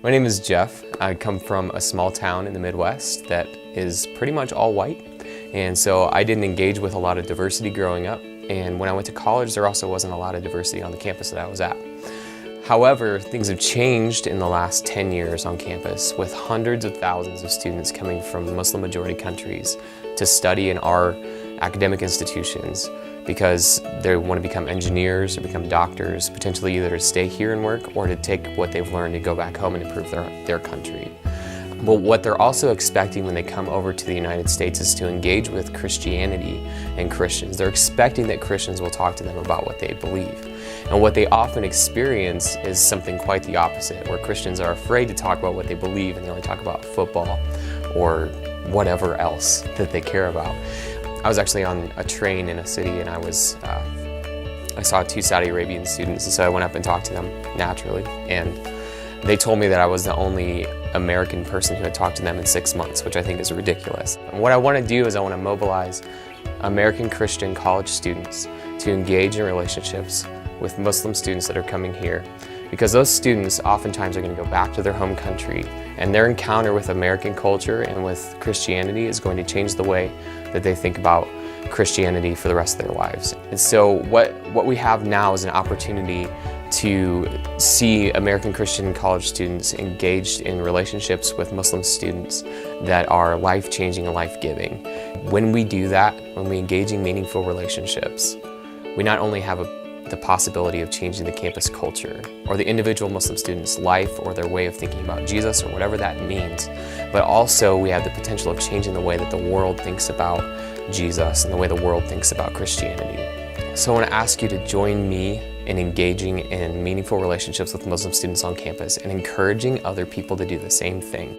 My name is Jeff. I come from a small town in the Midwest that is pretty much all white. And so I didn't engage with a lot of diversity growing up. And when I went to college, there also wasn't a lot of diversity on the campus that I was at. However, things have changed in the last 10 years on campus, with hundreds of thousands of students coming from Muslim-majority countries to study in our academic institutions because they want to become engineers or become doctors, potentially either to stay here and work or to take what they've learned and go back home and improve their country. But what they're also expecting when they come over to the United States is to engage with Christianity and Christians. They're expecting that Christians will talk to them about what they believe. And what they often experience is something quite the opposite, where Christians are afraid to talk about what they believe and they only talk about football or whatever else that they care about. I was actually on a train in a city and I saw two Saudi Arabian students, and so I went up and talked to them naturally. And they told me that I was the only American person who had talked to them in 6 months, which I think is ridiculous. And what I want to do is I want to mobilize American Christian college students to engage in relationships with Muslim students that are coming here, because those students oftentimes are going to go back to their home country, and their encounter with American culture and with Christianity is going to change the way that they think about Christianity for the rest of their lives. And so what we have now is an opportunity to see American Christian college students engaged in relationships with Muslim students that are life-changing and life-giving. When we do that, when we engage in meaningful relationships, we not only have the possibility of changing the campus culture or the individual Muslim student's life or their way of thinking about Jesus or whatever that means, but also we have the potential of changing the way that the world thinks about Jesus and the way the world thinks about Christianity. So I want to ask you to join me in engaging in meaningful relationships with Muslim students on campus and encouraging other people to do the same thing.